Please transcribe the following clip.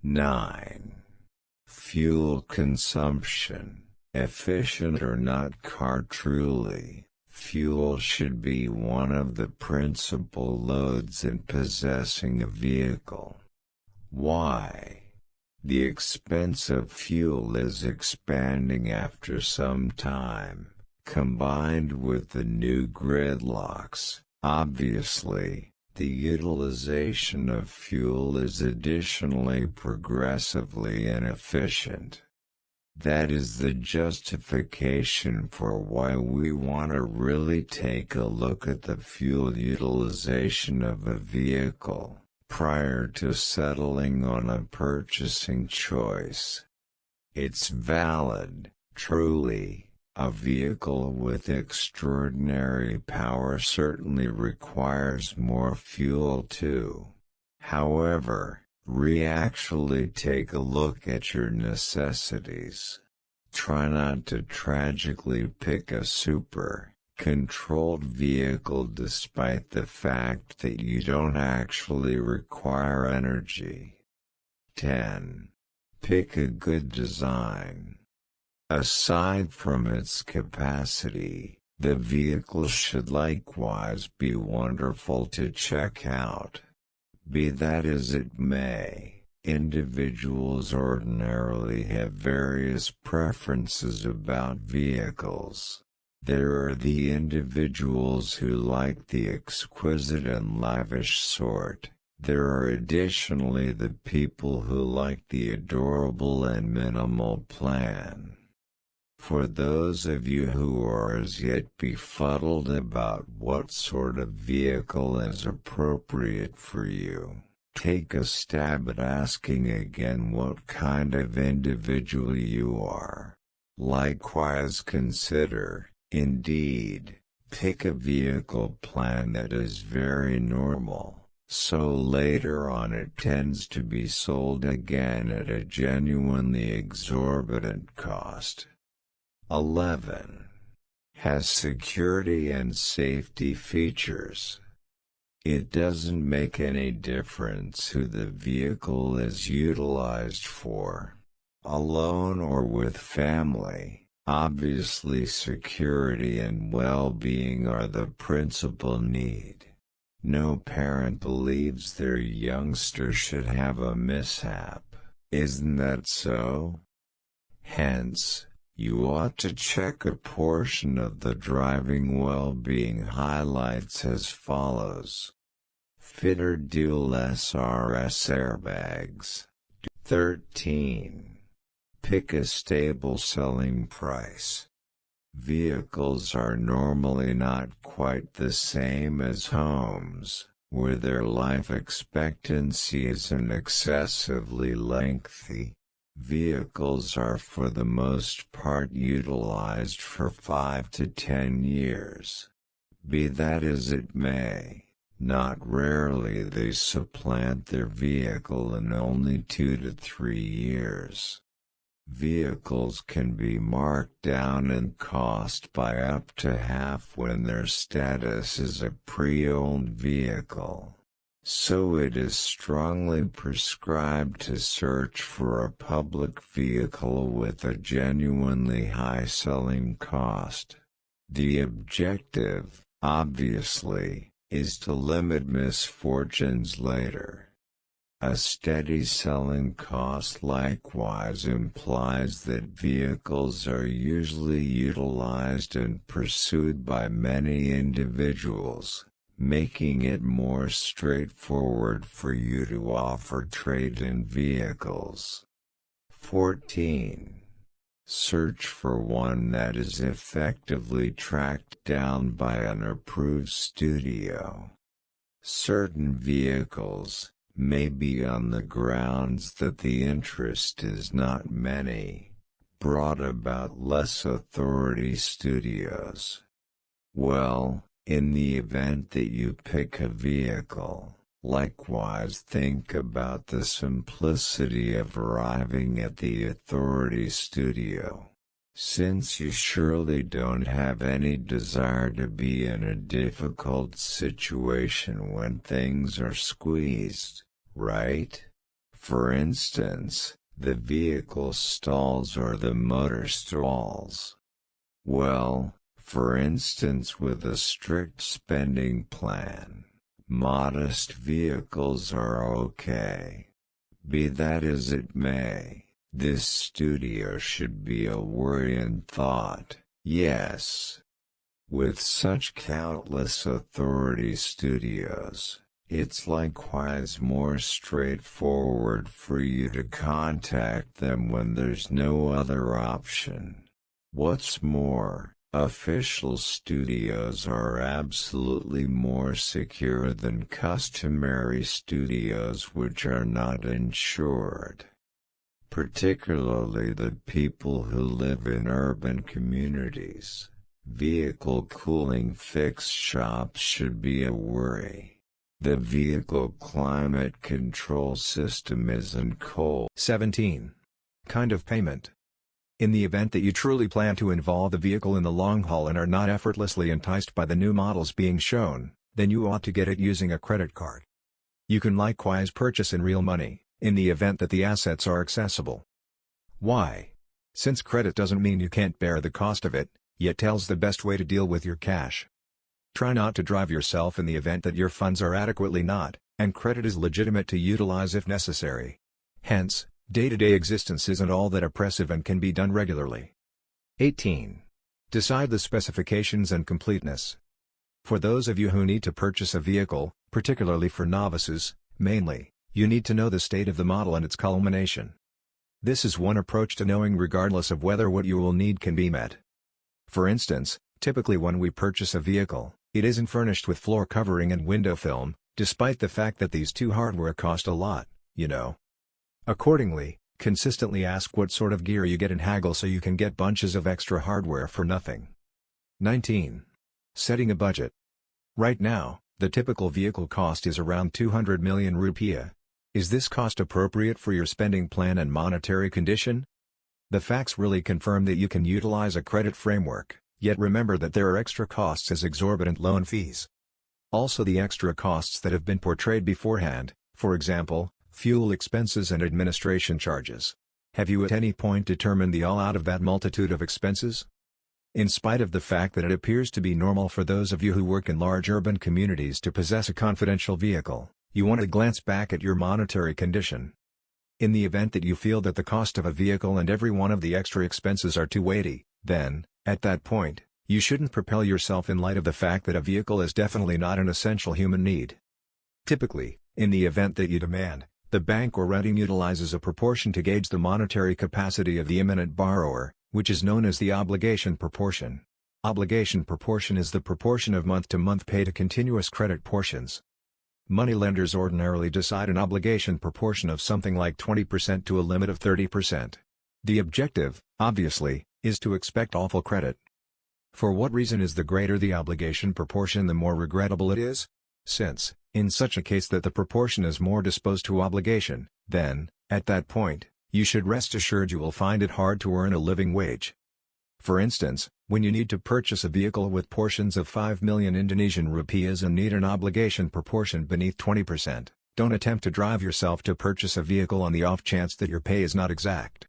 9. Fuel consumption. Efficient or not car truly, fuel should be one of the principal loads in possessing a vehicle. Why? The expense of fuel is expanding after some time, combined with the new gridlocks. Obviously, the utilization of fuel is additionally progressively inefficient. That is the justification for why we want to really take a look at the fuel utilization of a vehicle prior to settling on a purchasing choice. It's valid, truly. A vehicle with extraordinary power certainly requires more fuel too. However, actually take a look at your necessities. Try not to tragically pick a super-controlled vehicle despite the fact that you don't actually require energy. 10. Pick a good design. Aside from its capacity, the vehicle should likewise be wonderful to check out. Be that as it may, individuals ordinarily have various preferences about vehicles. There are the individuals who like the exquisite and lavish sort. There are additionally the people who like the adorable and minimal plan. For those of you who are as yet befuddled about what sort of vehicle is appropriate for you, take a stab at asking again what kind of individual you are. Likewise consider, indeed, pick a vehicle plan that is very normal, so later on it tends to be sold again at a genuinely exorbitant cost. 11. Has security and safety features. It doesn't make any difference who the vehicle is utilized for. Alone or with family, obviously security and well-being are the principal need. No parent believes their youngster should have a mishap, isn't that so? Hence, you ought to check a portion of the driving well-being highlights as follows. Fit or dual SRS airbags. 13. Pick a stable selling price. Vehicles are normally not quite the same as homes, where their life expectancy isn't excessively lengthy. Vehicles are for the most part utilized for 5 to 10 years. Be that as it may, not rarely they supplant their vehicle in only 2 to 3 years. Vehicles can be marked down in cost by up to half when their status is a pre-owned vehicle. So it is strongly prescribed to search for a public vehicle with a genuinely high selling cost. The objective, obviously, is to limit misfortunes later. A steady selling cost likewise implies that vehicles are usually utilized and pursued by many individuals, making it more straightforward for you to offer trade-in vehicles. 14. Search for one that is effectively tracked down by an approved studio. Certain vehicles may be on the grounds that the interest is not many, brought about less authority studios. Well, in the event that you pick a vehicle, likewise think about the simplicity of arriving at the authority studio. Since you surely don't have any desire to be in a difficult situation when things are squeezed, right? For instance, the vehicle stalls or the motor stalls. Well, for instance, with a strict spending plan, modest vehicles are okay. Be that as it may, this studio should be a worrying thought, yes. With such countless authority studios, it's likewise more straightforward for you to contact them when there's no other option. What's more, official studios are absolutely more secure than customary studios which are not insured. Particularly the people who live in urban communities. Vehicle cooling fix shops should be a worry. The vehicle climate control system isn't cold. 17. Kind of payment. In the event that you truly plan to involve the vehicle in the long haul and are not effortlessly enticed by the new models being shown, then you ought to get it using a credit card. You can likewise purchase in real money, in the event that the assets are accessible. Why? Since credit doesn't mean you can't bear the cost of it, yet tells the best way to deal with your cash. Try not to drive yourself in the event that your funds are adequately not, and credit is legitimate to utilize if necessary. Hence, day-to-day existence isn't all that oppressive and can be done regularly. 18. Decide the specifications and completeness. For those of you who need to purchase a vehicle, particularly for novices, mainly, you need to know the state of the model and its culmination. This is one approach to knowing regardless of whether what you will need can be met. For instance, typically when we purchase a vehicle, it isn't furnished with floor covering and window film, despite the fact that these two hardware cost a lot, you know. Accordingly, consistently ask what sort of gear you get and haggle so you can get bunches of extra hardware for nothing. 19. Setting a budget. Right now, the typical vehicle cost is around 200 million rupiah. Is this cost appropriate for your spending plan and monetary condition? The facts really confirm that you can utilize a credit framework, yet remember that there are extra costs as exorbitant loan fees. Also the extra costs that have been portrayed beforehand, for example, fuel expenses and administration charges. Have you at any point determined the all out of that multitude of expenses? In spite of the fact that it appears to be normal for those of you who work in large urban communities to possess a confidential vehicle, you want to glance back at your monetary condition. In the event that you feel that the cost of a vehicle and every one of the extra expenses are too weighty, then, at that point, you shouldn't propel yourself in light of the fact that a vehicle is definitely not an essential human need. Typically, in the event that you demand, the bank or renting utilizes a proportion to gauge the monetary capacity of the imminent borrower, which is known as the obligation proportion. Obligation proportion is the proportion of month-to-month pay to continuous credit portions. Moneylenders ordinarily decide an obligation proportion of something like 20% to a limit of 30%. The objective, obviously, is to expect awful credit. For what reason is the greater the obligation proportion the more regrettable it is? Since, in such a case that the proportion is more disposed to obligation, then, at that point, you should rest assured you will find it hard to earn a living wage. For instance, when you need to purchase a vehicle with portions of 5 million Indonesian rupiahs and need an obligation proportion beneath 20%, don't attempt to drive yourself to purchase a vehicle on the off chance that your pay is not exact.